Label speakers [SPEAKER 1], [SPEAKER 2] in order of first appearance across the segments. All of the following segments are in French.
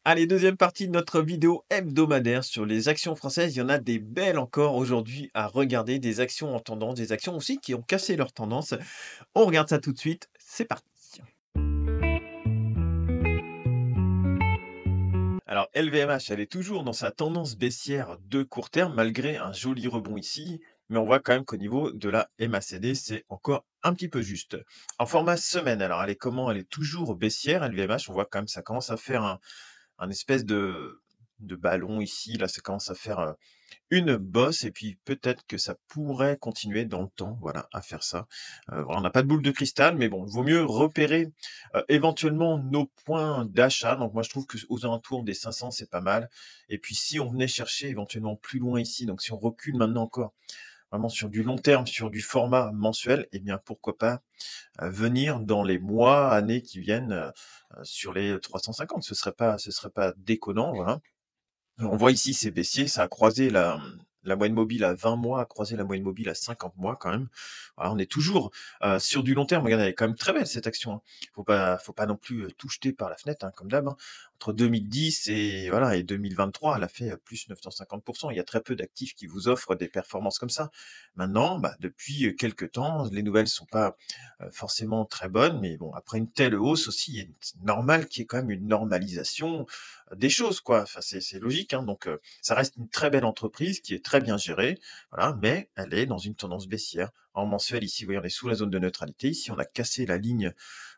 [SPEAKER 1] Allez, deuxième partie de notre vidéo hebdomadaire sur les actions françaises. Il y en a des belles encore aujourd'hui à regarder, des actions en tendance, des actions aussi qui ont cassé leur tendance. On regarde ça tout de suite, c'est parti. Alors LVMH, elle est toujours dans sa tendance baissière de court terme malgré un joli rebond ici, mais on voit quand même qu'au niveau de la MACD, c'est encore un petit peu juste. En format semaine, alors elle est comment? Elle est toujours baissière, LVMH, on voit quand même ça commence à faire un espèce de ballon ici, là ça commence à faire, une bosse et puis peut-être que ça pourrait continuer dans le temps, voilà, à faire ça. Voilà, on n'a pas de boule de cristal, mais bon, il vaut mieux repérer, éventuellement nos points d'achat. Donc moi, je trouve qu'aux alentours des 500, c'est pas mal et puis si on venait chercher éventuellement plus loin ici, donc si on recule maintenant encore, vraiment sur du long terme, sur du format mensuel, eh bien pourquoi pas, venir dans les mois, années qui viennent, sur les 350. Ce serait pas déconnant, voilà. On voit ici, c'est baissier, ça a croisé la moyenne mobile à 20 mois, a croisé la moyenne mobile à 50 mois quand même. Voilà, on est toujours, sur du long terme. Regardez, elle est quand même très belle cette action, hein. Faut pas non plus, tout jeter par la fenêtre, hein, comme d'hab, hein. Entre 2010 et voilà et 2023, elle a fait, plus 950. Il y a très peu d'actifs qui vous offrent des performances comme ça. Maintenant, bah, depuis, quelque temps, les nouvelles sont pas, forcément très bonnes, mais bon, après une telle hausse aussi, il est normal qu'il y ait quand même une normalisation, des choses, quoi. Enfin, c'est logique, hein, donc ça reste une très belle entreprise qui est très bien gérée, voilà, mais elle est dans une tendance baissière. En mensuel, ici, vous voyez, on est sous la zone de neutralité. Ici, on a cassé la ligne,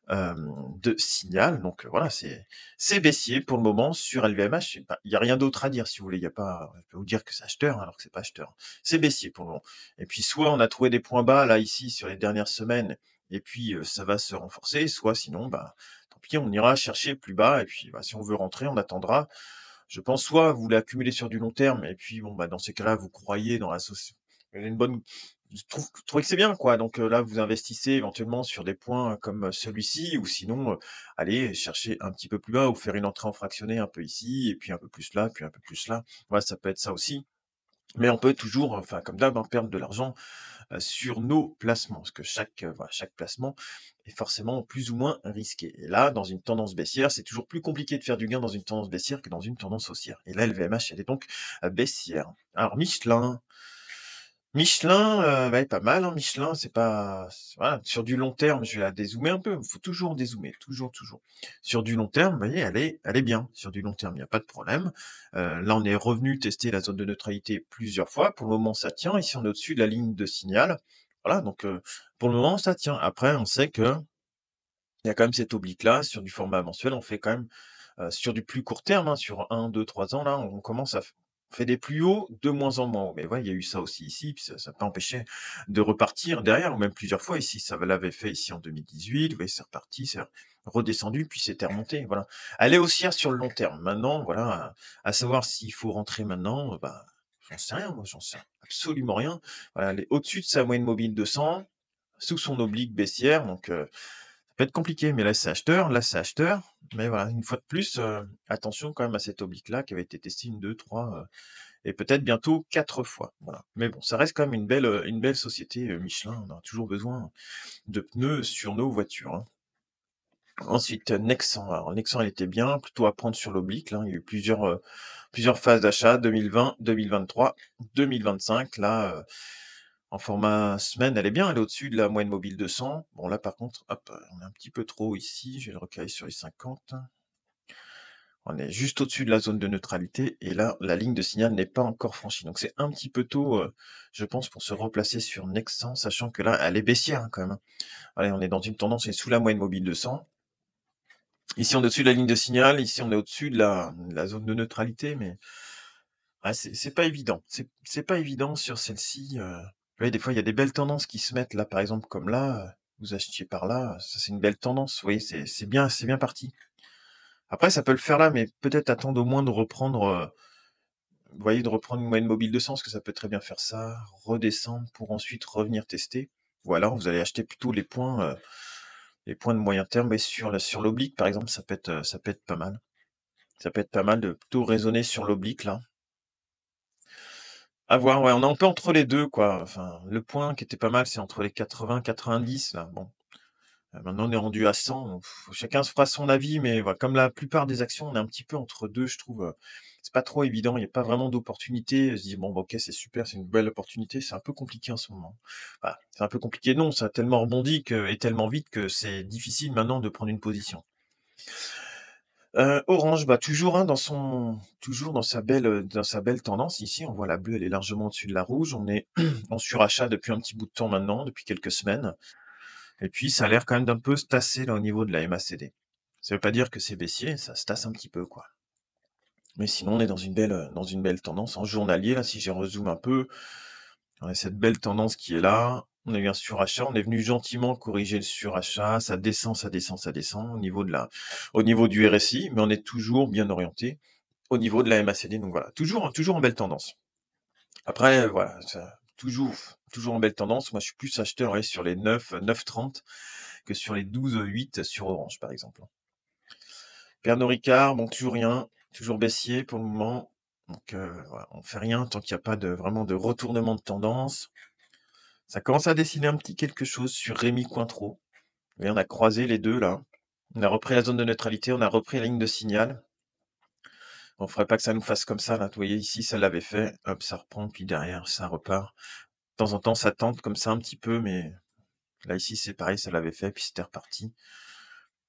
[SPEAKER 1] de signal, donc voilà, c'est baissier pour le moment sur LVMH. Il y a rien d'autre à dire, si vous voulez. Il y a pas Je peux vous dire que c'est acheteur, alors que c'est pas acheteur. C'est baissier pour le moment et puis soit on a trouvé des points bas, là, ici, sur les dernières semaines et puis, ça va se renforcer, soit sinon, bah, tant pis, on ira chercher plus bas et puis, bah, si on veut rentrer, on attendra. Je pense soit vous l'accumulez sur du long terme et puis bon, bah, dans ces cas-là, vous croyez dans la soci une bonne trouvez que c'est bien, quoi, donc là, vous investissez éventuellement sur des points comme celui-ci ou sinon, allez chercher un petit peu plus bas ou faire une entrée en fractionné un peu ici et puis un peu plus là, puis un peu plus là. Voilà, ça peut être ça aussi, mais on peut toujours, enfin, comme d'hab, hein, perdre de l'argent, sur nos placements. Parce que voilà, chaque placement est forcément plus ou moins risqué. Et là, dans une tendance baissière, c'est toujours plus compliqué de faire du gain dans une tendance baissière que dans une tendance haussière. Et là, LVMH, elle est donc baissière. Alors Michelin, bah, pas mal, hein, Michelin, voilà, sur du long terme, je vais la dézoomer un peu, il faut toujours dézoomer, toujours, toujours. Sur du long terme, vous voyez, elle est bien, sur du long terme, il y a pas de problème. Là, on est revenu tester la zone de neutralité plusieurs fois. Pour le moment, ça tient. Ici, on est au-dessus de la ligne de signal. Voilà, donc pour le moment, ça tient. Après, on sait qu'il y a quand même cette oblique-là, sur du format mensuel, on fait quand même sur du plus court terme, hein, sur 1, 2, 3 ans, là, on commence à f on fait des plus hauts, de moins en moins hauts. Mais ouais, il y a eu ça aussi ici, puis ça n'a pas empêché de repartir derrière, ou même plusieurs fois ici. Ça l'avait fait ici en 2018, vous voyez, c'est reparti, c'est redescendu, puis c'était remonté, voilà. Elle est haussière sur le long terme. Maintenant, voilà, à savoir s'il faut rentrer maintenant, bah, j'en sais rien, moi, j'en sais absolument rien. Voilà, elle est au-dessus de sa moyenne mobile 200, sous son oblique baissière, donc ça peut être compliqué, mais là c'est acheteur, mais voilà, une fois de plus, attention quand même à cette oblique-là qui avait été testée une, 2, 3, et peut-être bientôt 4 fois, voilà. Mais bon, ça reste quand même une belle société, Michelin, on a toujours besoin de pneus sur nos voitures, hein. Ensuite, Nexan. Alors Nexan, elle était bien, plutôt à prendre sur l'oblique, là, il y a eu plusieurs phases d'achat, 2020, 2023, 2025. Là, en format semaine, elle est bien, elle est au-dessus de la moyenne mobile 200. Bon là par contre, hop, on est un petit peu trop haut ici, je vais le recaler sur les 50. On est juste au-dessus de la zone de neutralité et là, la ligne de signal n'est pas encore franchie. Donc c'est un petit peu tôt, je pense, pour se replacer sur Nexans, sachant que là, elle est baissière, hein, quand même, hein. Allez, on est dans une tendance et sous la moyenne mobile 200. Ici, on est au-dessus de la ligne de signal, ici, on est au-dessus de la zone de neutralité, mais ah, c'est pas évident. C'est pas évident sur celle-ci, vous voyez, des fois, il y a des belles tendances qui se mettent là, par exemple, comme là, vous achetiez par là, ça, c'est une belle tendance. Vous voyez, c'est bien parti. Après, ça peut le faire là, mais peut-être attendre au moins de reprendre, vous voyez, de reprendre une moyenne mobile de sens, que ça peut très bien faire ça, redescendre pour ensuite revenir tester. Ou alors vous allez acheter plutôt les points de moyen terme et sur l'oblique, par exemple, ça peut être pas mal. Ça peut être pas mal de plutôt raisonner sur l'oblique là. À voir, ouais, on est un peu entre les 2 quoi. Enfin, le point qui était pas mal, c'est entre les 80-90 là, bon. Maintenant on est rendu à 100, chacun se fera son avis, mais voilà, comme la plupart des actions, on est un petit peu entre 2, je trouve, c'est pas trop évident, il y a pas vraiment d'opportunité. On se dit: «Bon, bah, OK, c'est super, c'est une belle opportunité», c'est un peu compliqué en ce moment. Bah, c'est un peu compliqué, non, ça a tellement rebondi que et tellement vite que c'est difficile maintenant de prendre une position. Orange, bah, toujours, hein, toujours dans sa belle tendance ici. On voit la bleue, elle est largement au-dessus de la rouge. On est en surachat depuis un petit bout de temps maintenant, depuis quelques semaines et puis ça a l'air quand même d'un peu se tasser là au niveau de la MACD. Ça veut pas dire que c'est baissier, ça se tasse un petit peu, quoi. Mais sinon on est dans une belle tendance. En journalier là, si je rezoome un peu, on a cette belle tendance qui est là. On a eu un surachat, on est venu gentiment corriger le surachat, ça descend, ça descend, ça descend au niveau du RSI, mais on est toujours bien orienté au niveau de la MACD, donc voilà, toujours en belle tendance. Après, voilà, ça toujours en belle tendance. Moi, je suis plus acheteur, ouais, sur les 9,30 que sur les 12,8 sur Orange, par exemple. Pernod Ricard, bon, toujours rien, toujours baissier pour le moment. Donc, voilà, on fait rien tant qu'il y a pas de vraiment de retournement de tendance. Ça commence à dessiner un petit quelque chose sur Rémy Cointreau. Et on a croisé les 2 là. On a repris la zone de neutralité, on a repris la ligne de signal. On ferait pas que ça nous fasse comme ça là. Vous voyez ici, ça l'avait fait. Hop, ça reprend, puis derrière, ça repart. De temps en temps, ça tente comme ça un petit peu, mais là ici, c'est pareil, ça l'avait fait, puis c'était reparti.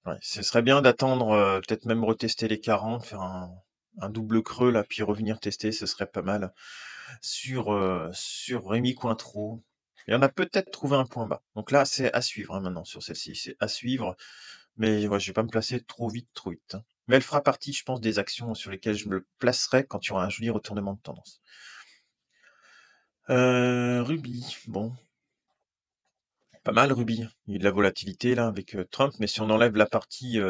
[SPEAKER 1] Ouais, ce serait bien d'attendre, peut-être même retester les 40, faire un double creux là, puis revenir tester, ce serait pas mal. Sur Rémy Cointreau et on a peut-être trouvé un point bas. Donc là, c'est à suivre, hein, maintenant sur celle-ci, c'est à suivre, mais ouais, je vais pas me placer trop vite, hein. Mais elle fera partie, je pense, des actions sur lesquelles je me placerai quand il y aura un joli retournement de tendance. Ruby, bon, pas mal Ruby. Il y a de la volatilité là avec, Trump, mais si on enlève la partie,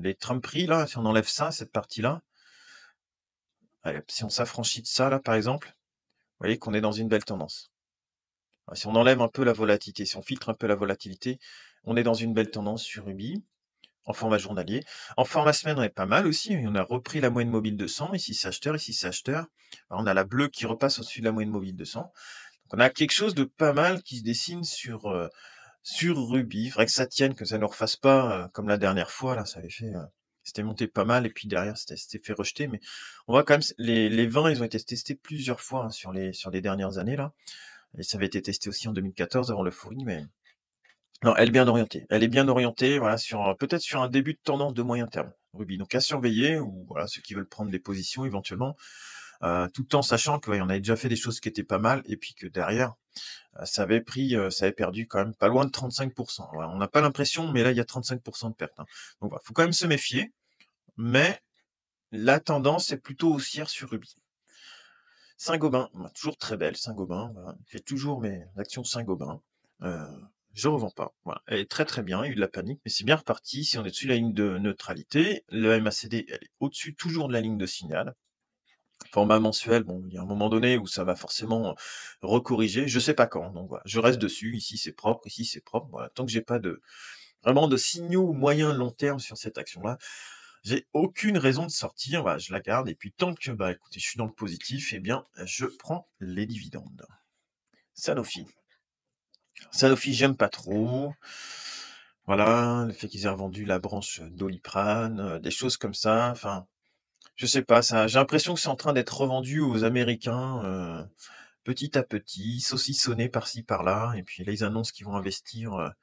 [SPEAKER 1] les Trumperies là, si on enlève ça, cette partie-là, allez, si on s'affranchit de ça là, par exemple, vous voyez qu'on est dans une belle tendance. Ouais, si on enlève un peu la volatilité, si on filtre un peu la volatilité, on est dans une belle tendance sur Ruby, en format journalier. En format semaine, on est pas mal aussi, on a repris la moyenne mobile de 100, ici c'est acheteur, ici c'est acheteur. Alors on a la bleue qui repasse au-dessus de la moyenne mobile de 100. Donc on a quelque chose de pas mal qui se dessine sur Ruby. Il faudrait que ça tienne, que ça ne refasse pas, comme la dernière fois là, ça avait fait, c'était monté pas mal et puis derrière c'était fait rejeter, mais on voit quand même les 20, ils ont été testés plusieurs fois, hein, sur les dernières années là. Et ça avait été testé aussi en 2014 avant l'euphorie, mais non, elle est bien orientée. Elle est bien orientée, voilà, peut-être sur un début de tendance de moyen terme, Ruby. Donc à surveiller ou voilà, ceux qui veulent prendre des positions éventuellement, tout en sachant que, ouais, on avait déjà fait des choses qui étaient pas mal et puis que derrière, ça avait perdu quand même pas loin de 35. Voilà, on n'a pas l'impression, mais là, il y a 35 de perte, hein. Donc voilà, faut quand même se méfier, mais la tendance est plutôt haussière sur Ruby. Saint-Gobain, bah, toujours très belle, Saint-Gobain, voilà. J'ai toujours mes actions Saint-Gobain. Heu, je revends pas, voilà. Elle est très, très bien, il y a eu de la panique, mais c'est bien reparti. Si on est dessus de la ligne de neutralité, le MACD, elle est au-dessus toujours de la ligne de signal. Format mensuel, bon, il y a un moment donné où ça va forcément, recorriger, je sais pas quand, donc voilà. Je reste dessus, ici c'est propre, voilà. Tant que j'ai pas de vraiment de signaux moyen long terme sur cette action-là, j'ai aucune raison de sortir, voilà, je la garde et puis tant que, bah, écoutez, je suis dans le positif, eh bien, je prends les dividendes. Sanofi. Sanofi, j'aime pas trop. Voilà, le fait qu'ils aient revendu la branche, Doliprane, des choses comme ça, enfin, je sais pas, ça j'ai l'impression que c'est en train d'être revendu aux Américains, petit à petit, saucissonné par-ci par-là et puis là, ils annoncent qu'ils vont investir,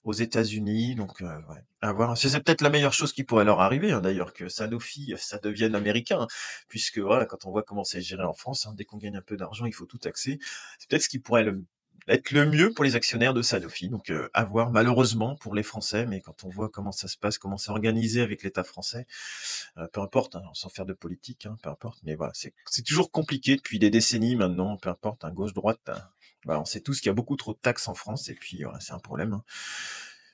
[SPEAKER 1] aux États-Unis, donc ouais, à voir. C'est peut-être la meilleure chose qui pourrait leur arriver, hein, d'ailleurs, que Sanofi, ça devienne américain, hein, puisque voilà, quand on voit comment c'est géré en France, hein, dès qu'on gagne un peu d'argent, il faut tout taxer. C'est peut-être ce qui pourrait être le mieux pour les actionnaires de Sanofi, donc à voir, malheureusement pour les Français, mais quand on voit comment ça se passe, comment c'est organisé avec l'État français, peu importe, hein, sans faire de politique, hein, peu importe, mais voilà, c'est toujours compliqué depuis des décennies maintenant, peu importe, hein, gauche-droite, voilà, on sait tous qu'il y a beaucoup trop de taxes en France et puis voilà, c'est un problème, hein.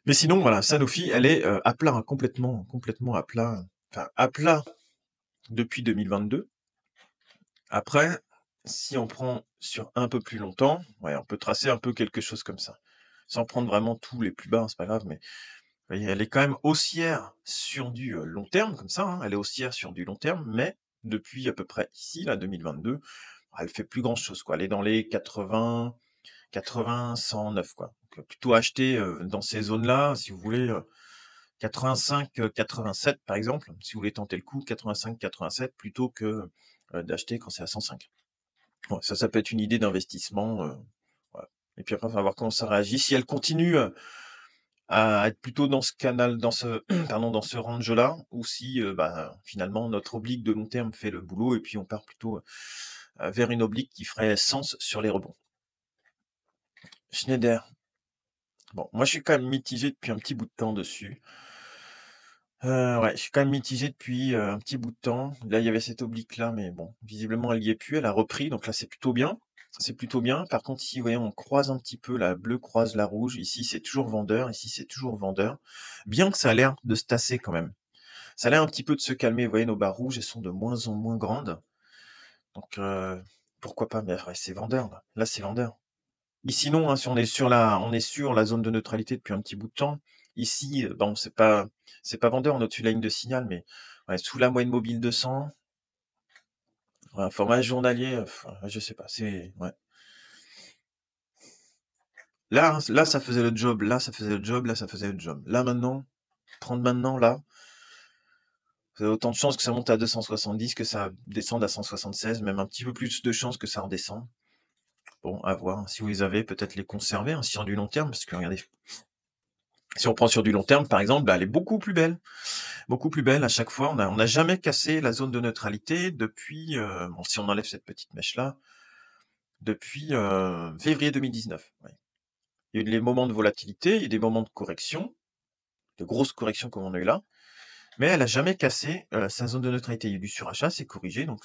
[SPEAKER 1] Mais sinon, voilà, Sanofi, elle est, à plat, hein, complètement à plat, enfin à plat depuis 2022. Après, si on prend sur un peu plus longtemps, ouais, on peut tracer un peu quelque chose comme ça. Sans prendre vraiment tous les plus bas, hein, c'est pas grave, mais vous voyez, elle est quand même haussière sur du, long terme comme ça, hein, elle est haussière sur du long terme, mais depuis à peu près ici, là, 2022, elle fait plus grand chose, quoi. Elle est dans les 80, 109, quoi. plutôt acheter, dans ces zones-là, si vous voulez, 85, 87 par exemple, si vous voulez tenter le coup, 85, 87 plutôt que, d'acheter quand c'est à 105. Ouais, ça peut être une idée d'investissement, voilà. Et puis après, on va voir comment ça réagit. Si elle continue, à être plutôt dans ce canal, dans ce pardon, dans ce range-là, ou si, bah, finalement notre oblique de long terme fait le boulot et puis on part plutôt, vers une oblique qui ferait sens sur les rebonds. Schneider, bon, moi je suis quand même mitigé depuis un petit bout de temps dessus. Ouais, je suis quand même mitigé depuis, un petit bout de temps. Là, il y avait cette oblique-là, mais bon, visiblement elle y est plus, elle a repris, donc là c'est plutôt bien. C'est plutôt bien. Par contre, ici, vous voyez, on croise un petit peu, la bleue croise la rouge. Ici, c'est toujours vendeur, ici, c'est toujours vendeur. Bien que ça a l'air de se tasser quand même. Ça a l'air un petit peu de se calmer. Vous voyez, nos barres rouges, elles sont de moins en moins grandes. Donc, pourquoi pas? Mais ouais, c'est vendeur, là. Là, c'est vendeur. Ici, non, hein, si on est sur la zone de neutralité depuis un petit bout de temps. Ici, bon, c'est pas vendeur, on est au-dessus de la ligne de signal, mais ouais, sous la moyenne mobile 200, ouais, format journalier, ouais, je sais pas, c'est ouais. Là, ça faisait le job, là, ça faisait le job, là, ça faisait le job. Là, maintenant, prendre maintenant, là, vous avez autant de chances que ça monte à 270 que ça descende à 176, même un petit peu plus de chances que ça redescende. Bon, à voir, hein. Si vous les avez, peut-être les conserver, hein, sur du long terme, parce que regardez, si on prend sur du long terme, par exemple, bah, elle est beaucoup plus belle. Beaucoup plus belle à chaque fois. On n'a jamais cassé la zone de neutralité depuis, bon, si on enlève cette petite mèche-là, depuis, février 2019, ouais. Il y a eu des moments de volatilité, il y a eu des moments de correction, de grosses corrections comme on a eu là, mais elle a jamais cassé, sa zone de neutralité. Il y a eu du surachat, c'est corrigé, donc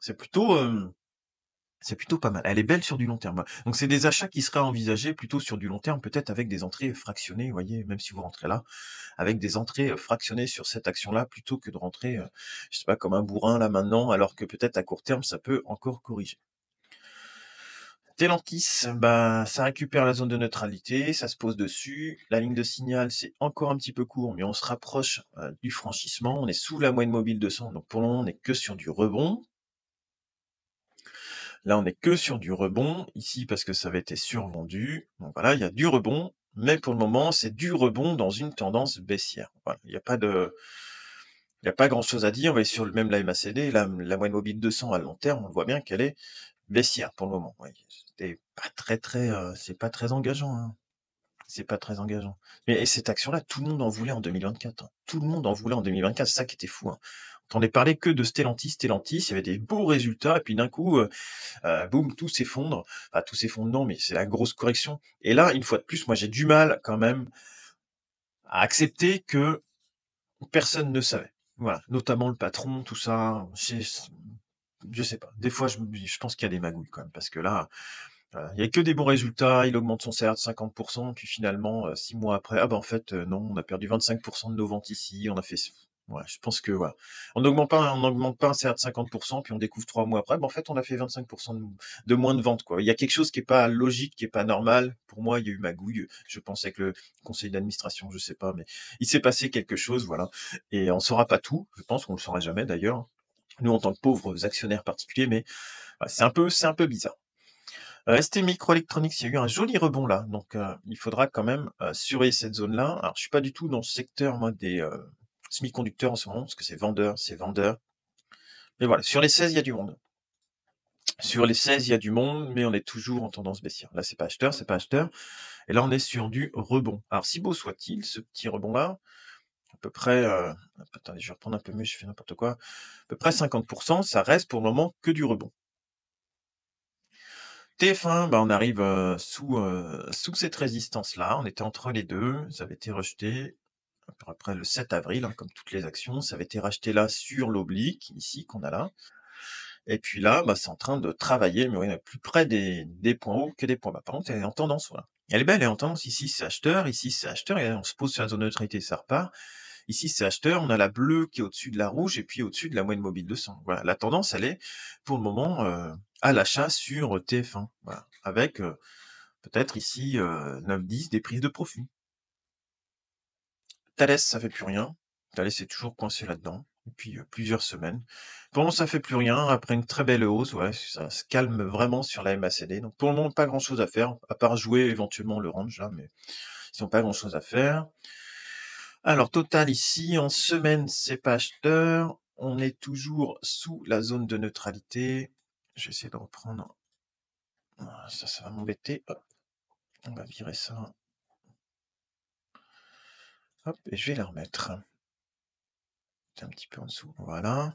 [SPEAKER 1] c'est plutôt, c'est plutôt pas mal. Elle est belle sur du long terme. Donc c'est des achats qui seraient envisagés plutôt sur du long terme, peut-être avec des entrées fractionnées, vous voyez? Même si vous rentrez là, avec des entrées, fractionnées sur cette action-là, plutôt que de rentrer, je sais pas, comme un bourrin là maintenant, alors que peut-être à court terme, ça peut encore corriger. Stellantis, bah, ça récupère la zone de neutralité, ça se pose dessus. La ligne de signal, c'est encore un petit peu court, mais on se rapproche, du franchissement. On est sous la moyenne mobile 200, donc pour le moment, on n'est que sur du rebond. Là, on est que sur du rebond, ici parce que ça avait été survendu. Donc voilà, il y a du rebond, mais pour le moment, c'est du rebond dans une tendance baissière. Voilà, il y a pas grand-chose à dire. On va sur même la MACD, la moyenne mobile 200 à long terme, on voit bien qu'elle est baissière pour le moment. Oui, c'était pas très, très, c'est pas très engageant, hein. C'est pas très engageant. Mais et cette action-là, tout le monde en voulait en 2024, hein. Tout le monde en voulait en 2024, c'est ça qui était fou, hein. On entendait parler que de Stellantis, Stellantis, il y avait des beaux résultats et puis d'un coup, boum, tout s'effondre. Enfin, tout s'effondre, non, mais c'est la grosse correction. Et là, une fois de plus, moi, j'ai du mal quand même à accepter que personne ne savait. Voilà, notamment le patron, tout ça. Je sais pas. Des fois, je pense qu'il y a des magouilles quand même, parce que là, il y a que des bons résultats. Il augmente son salaire de 50%, puis finalement, 6 mois après, ah bah en fait, non, on a perdu 25% de nos ventes ici. On a fait, ouais, je pense que voilà, on n'augmente pas un salaire de 50%, puis on découvre 3 mois après, bah en fait, on a fait 25% de moins de ventes, quoi. Il y a quelque chose qui est pas logique, qui est pas normal. Pour moi, il y a eu magouille. Je pense avec le conseil d'administration, je sais pas, mais il s'est passé quelque chose, voilà. Et on saura pas tout. Je pense qu'on le saura jamais d'ailleurs, nous en tant que pauvres actionnaires particuliers, mais ouais, c'est un peu bizarre. ST Microelectronics, il y a eu un joli rebond là, donc il faudra quand même, surveiller cette zone-là. Alors je suis pas du tout dans le secteur moi des, semi-conducteurs en ce moment, parce que c'est vendeur, c'est vendeur. Mais voilà, sur les 16, il y a du monde. Sur les 16, il y a du monde, mais on est toujours en tendance baissière. Là, c'est pas acheteur, c'est pas acheteur, et là, on est sur du rebond. Alors si beau soit-il, ce petit rebond-là, à peu près, attendez, je vais reprendre un peu mieux, je fais n'importe quoi. À peu près 50%, ça reste pour le moment que du rebond. TF1, bah, on arrive, sous cette résistance-là. On était entre les 2. Ça avait été rejeté après le 7 avril, hein, comme toutes les actions. Ça avait été racheté là sur l'oblique, ici, qu'on a là. Et puis là, bah, c'est en train de travailler, mais on est plus près des points hauts que des points bas. Par contre, elle est en tendance, voilà. Elle est belle, elle est en tendance. Ici, c'est acheteur, et on se pose sur la zone de neutralité, ça repart. Ici, c'est acheteur, on a la bleue qui est au-dessus de la rouge et puis au-dessus de la moyenne mobile 200. Voilà, la tendance, elle est pour le moment, à l'achat sur TF1, voilà, avec, peut-être ici, 9-10 des prises de profit. Thales, ça fait plus rien. Thales est toujours coincé là-dedans. depuis, plusieurs semaines. Pour le moment, ça fait plus rien après une très belle hausse, ouais, ça se calme vraiment sur la MACD, donc pour le moment, pas grand chose à faire, à part jouer éventuellement le range là, mais sinon pas grand chose à faire. Alors total ici en semaine, c'est pas acheteur, on est toujours sous la zone de neutralité. Je vais essayer de reprendre, voilà, ça va m'embêter, hop, on va virer ça, hop et je vais la remettre. C'est un petit peu en dessous, voilà.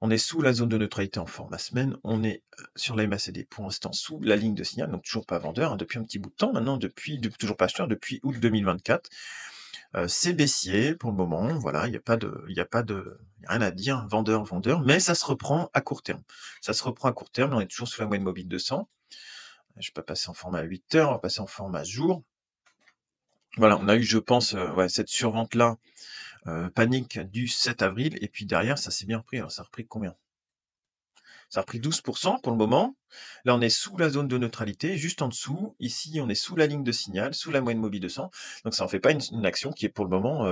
[SPEAKER 1] On est sous la zone de neutralité en format semaine, on est, sur la MACD pour l'instant sous la ligne de signal, donc toujours pas vendeur, hein, depuis un petit bout de temps maintenant, toujours pas acheteur depuis août 2024. C'est baissier pour le moment, voilà, il y a rien à dire, vendeur, vendeur, mais ça se reprend à court terme. Ça se reprend à court terme, on est toujours sous la moyenne mobile 200. Je peux passer en format 8 heures, on va passer en format jour. Voilà, on a eu, je pense, ouais, cette survente-là, panique du 7 avril et puis derrière ça s'est bien repris. Alors ça a repris combien? Ça a repris 12 pour le moment. Là, on est sous la zone de neutralité, juste en dessous. Ici, on est sous la ligne de signal, sous la moyenne mobile 200. Donc ça en fait pas une action qui est pour le moment,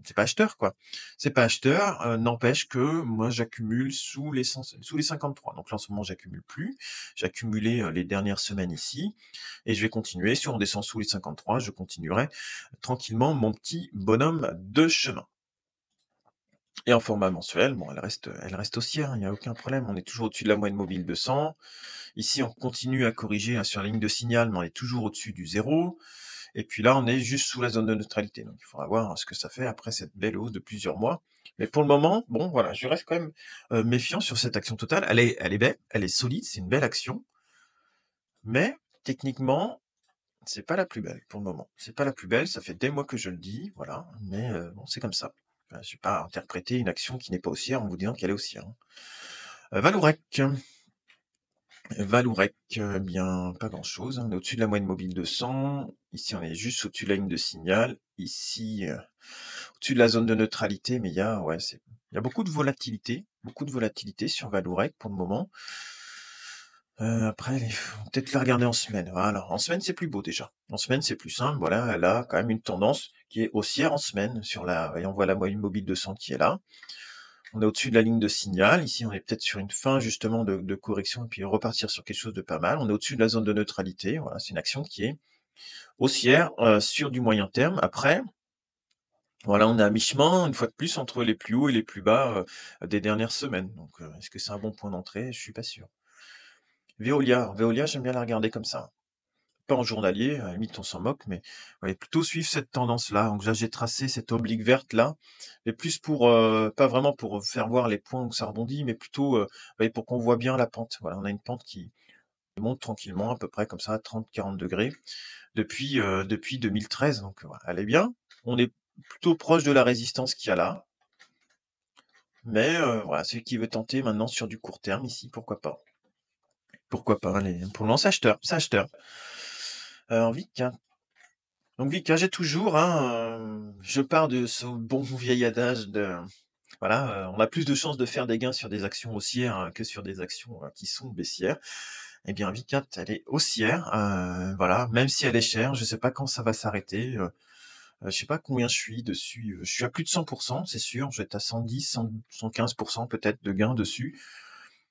[SPEAKER 1] c'est pas acheteur, quoi. C'est pas acheteur, n'empêche que moi j'accumule sous les 53. Donc là, en ce moment, j'accumule plus. J'ai accumulé, les dernières semaines ici et je vais continuer. Si on descend sous les 53, je continuerai tranquillement mon petit bonhomme de chemin. Et en format mensuel, bon, elle reste haussière, hein, il y a aucun problème. On est toujours au-dessus de la moyenne mobile 200. Ici, on continue à corriger, hein, sur la ligne de signal, mais on est toujours au-dessus du 0. Et puis là, on est juste sous la zone de neutralité. Donc il faudra voir, ce que ça fait après cette belle hausse de plusieurs mois. Mais pour le moment, bon, voilà, je reste quand même, méfiant sur cette action totale. Elle est belle, elle est solide, c'est une belle action, mais techniquement, c'est pas la plus belle pour le moment. C'est pas la plus belle, ça fait des mois que je le dis, voilà, mais bon, c'est comme ça. Enfin, je vais pas interpréter une action qui n'est pas haussière en vous disant qu'elle est haussière, hein. Vallourec. Vallourec, bien, pas grand-chose, hein. On est au-dessus de la moyenne mobile 200. Ici, on est juste au-dessus de la ligne de signal. Ici, au-dessus de la zone de neutralité, mais il y a beaucoup de volatilité sur Vallourec pour le moment. Après, il faut peut-être la regarder en semaine. Voilà, en semaine, c'est plus beau déjà. En semaine, c'est plus simple. Voilà, elle a quand même une tendance qui est haussière en semaine et on voit la moyenne mobile 200 qui est là. On est au-dessus de la ligne de signal. Ici, on est peut-être sur une fin justement de correction et puis repartir sur quelque chose de pas mal. On est au-dessus de la zone de neutralité. Voilà, c'est une action qui est haussière, sur du moyen terme. Après, voilà, on est à mi-chemin, une fois de plus, entre les plus hauts et les plus bas, des dernières semaines. Donc, est-ce que c'est un bon point d'entrée? Je suis pas sûr. Veolia, j'aime bien la regarder comme ça. Pas en journalier, à la limite on s'en moque, mais ouais, plutôt suivre cette tendance-là. Donc là, j'ai tracé cette oblique verte-là, mais plus pour, pas vraiment pour faire voir les points où ça rebondit, mais plutôt, ouais, pour qu'on voit bien la pente. Voilà, on a une pente qui monte tranquillement, à peu près comme ça, à 30-40 degrés, depuis 2013, donc voilà, elle est bien. On est plutôt proche de la résistance qu'il y a là, mais voilà, celui qui veut tenter maintenant sur du court terme ici, pourquoi pas? Pourquoi pas? Allez, pour le moment, c'est acheteur. Vic, hein. Donc Vika, j'ai toujours, hein, je pars de ce bon vieil adage de voilà, on a plus de chances de faire des gains sur des actions haussières, que sur des actions, qui sont baissières. Eh bien Vicat, elle est haussière, voilà, même si elle est chère, je sais pas quand ça va s'arrêter, je sais pas combien je suis dessus, je suis à plus de 100, c'est sûr, je vais être à 110-115 peut-être de gains dessus.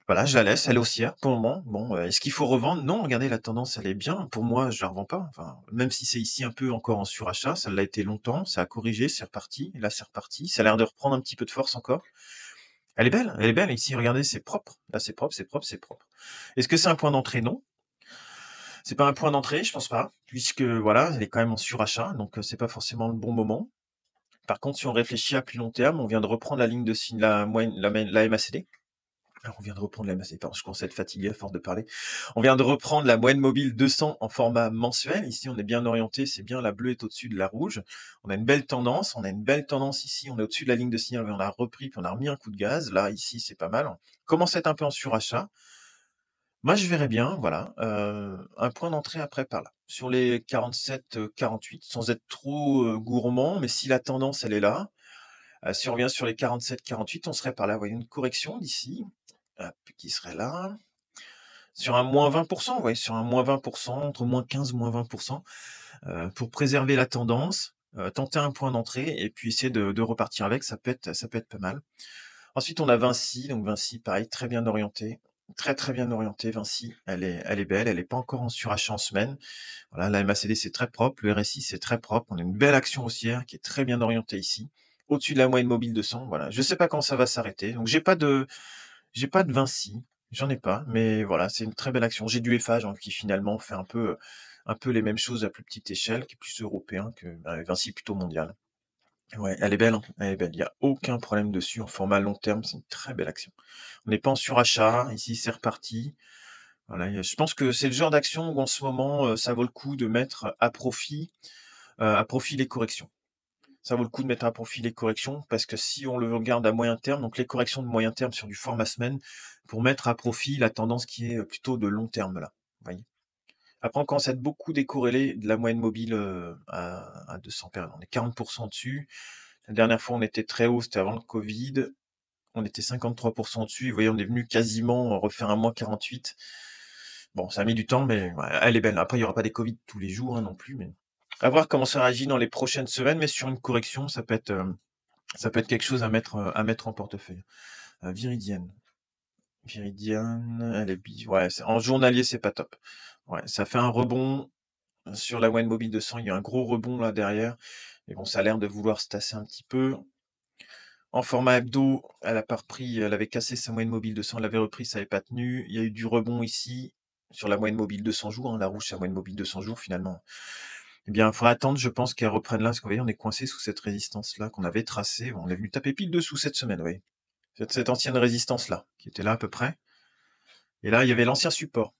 [SPEAKER 1] Voilà, je la laisse, elle est haussière pour le moment. Bon, est-ce qu'il faut revendre? Non, regardez, la tendance, elle est bien. Pour moi, je la revends pas. Enfin, même si c'est ici un peu encore en surachat, ça l'a été longtemps, ça a corrigé, c'est reparti. Et là, c'est reparti. Ça a l'air de reprendre un petit peu de force encore. Elle est belle, elle est belle. Ici, regardez, c'est propre. Là, c'est propre, c'est propre, c'est propre. Est-ce que c'est un point d'entrée? Non. C'est pas un point d'entrée, je pense pas, puisque voilà, elle est quand même en surachat, donc c'est pas forcément le bon moment. Par contre, si on réfléchit à plus long terme, on vient de reprendre la ligne de signe, la moyenne, la MACD. Alors, on vient de reprendre la masse, pardon, je commence à être fatigué à force de parler. On vient de reprendre la moyenne mobile 200 en format mensuel. Ici, on est bien orienté, c'est bien, la bleue est au-dessus de la rouge. On a une belle tendance, ici, on est au-dessus de la ligne de signal, mais on a repris, puis on a remis un coup de gaz. Là, ici, c'est pas mal. On commence à être un peu en surachat. Moi, je verrais bien, voilà, un point d'entrée après par là. Sur les 47, 48, sans être trop, gourmand, mais si la tendance, elle est là, si on revient sur les 47-48, on serait par là. Vous voyez, une correction d'ici, hop, qui serait là. Sur un moins 20%, ouais, sur un moins 20%, entre moins 15, moins 20%, pour préserver la tendance, tenter un point d'entrée et puis essayer de repartir avec, ça peut être pas mal. Ensuite, on a Vinci, donc Vinci, pareil, très bien orientée. Très, très bien orientée, Vinci. Elle est belle, elle est pas encore en surachat en semaine. Voilà, la MACD, c'est très propre, le RSI, c'est très propre. On a une belle action haussière qui est très bien orientée ici, au-dessus de la moyenne mobile 200, voilà. Je sais pas quand ça va s'arrêter, donc j'ai pas de Vinci, j'en ai pas, mais voilà, c'est une très belle action. J'ai du Eiffage, hein, qui finalement fait un peu les mêmes choses à plus petite échelle, qui est plus européen que, Vinci plutôt mondial. Ouais, elle est belle, hein, elle est belle. Il y a aucun problème dessus en format long terme, c'est une très belle action. On n'est pas en surachat, ici c'est reparti. Voilà, je pense que c'est le genre d'action où en ce moment, ça vaut le coup de mettre à profit les corrections. Ça vaut le coup de mettre à profit les corrections parce que si on le regarde à moyen terme, donc les corrections de moyen terme sur du format semaine, pour mettre à profit la tendance qui est, plutôt de long terme là, vous voyez? Après on commence à être beaucoup décorrélé de la moyenne mobile, à 200 périodes. On est 40 dessus. La dernière fois on était très haut, c'était avant le covid, on était 53 dessus et vous voyez, on est venu quasiment refaire un -48. Bon, ça a mis du temps, mais ouais, elle est belle. Après, il y aura pas des covid tous les jours, hein, non plus, mais à voir comment ça réagit dans les prochaines semaines, mais sur une correction, ça peut être quelque chose à mettre en portefeuille. Viridienne. Viridienne, elle est ouais, en journalier, c'est pas top. Ouais, ça fait un rebond sur la moyenne mobile de 200. Il y a un gros rebond là derrière. Mais bon, ça a l'air de vouloir se tasser un petit peu. En format hebdo, elle a pas repris, elle avait cassé sa moyenne mobile 200, elle avait repris, ça avait pas tenu. Il y a eu du rebond ici sur la moyenne mobile 200 jours, hein, la rouge, c'est la moyenne mobile 200 jours finalement. Eh bien, il faudra attendre, je pense, qu'elle reprenne là, parce que vous voyez, on est coincé sous cette résistance-là qu'on avait tracée. On est venu taper pile dessous cette semaine, vous voyez. Cette ancienne résistance-là, qui était là à peu près. Et là, il y avait l'ancien support.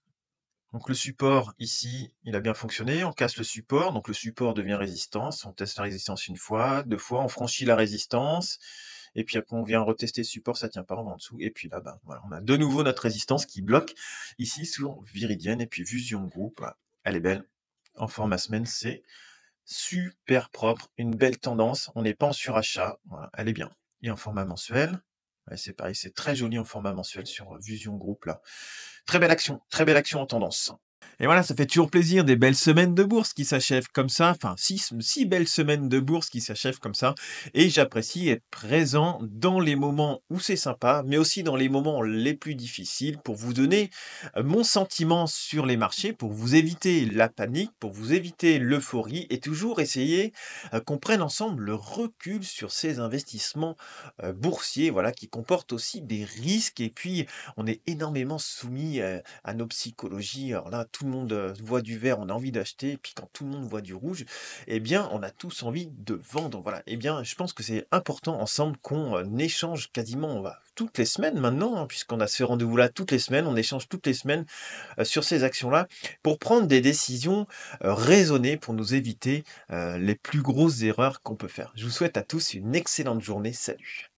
[SPEAKER 1] Donc le support ici, il a bien fonctionné. On casse le support, donc le support devient résistance. On teste la résistance une fois, deux fois, on franchit la résistance. Et puis après, on vient retester le support, ça tient pas, on va en dessous. Et puis là, ben, voilà, on a de nouveau notre résistance qui bloque ici sur Viridienne. Et puis Fusion Group, voilà, elle est belle. En format semaine, c'est super propre, une belle tendance. On n'est pas en surachat, voilà, elle est bien. Et en format mensuel, ouais, c'est pareil, c'est très joli en format mensuel sur Fusion Group là. Très belle action en tendance. Et voilà, ça fait toujours plaisir, des belles semaines de bourse qui s'achèvent comme ça, enfin six belles semaines de bourse qui s'achèvent comme ça, et j'apprécie être présent dans les moments où c'est sympa, mais aussi dans les moments les plus difficiles pour vous donner mon sentiment sur les marchés, pour vous éviter la panique, pour vous éviter l'euphorie, et toujours essayer qu'on prenne ensemble le recul sur ces investissements boursiers, voilà, qui comportent aussi des risques, et puis on est énormément soumis à nos psychologies. Alors là, tout le monde voit du vert, on a envie d'acheter, et puis quand tout le monde voit du rouge, eh bien, on a tous envie de vendre. Voilà. Eh bien, je pense que c'est important ensemble qu'on échange quasiment toutes les semaines maintenant, hein, puisqu'on a ce rendez-vous-là toutes les semaines, on échange toutes les semaines sur ces actions-là pour prendre des décisions raisonnées pour nous éviter les plus grosses erreurs qu'on peut faire. Je vous souhaite à tous une excellente journée. Salut.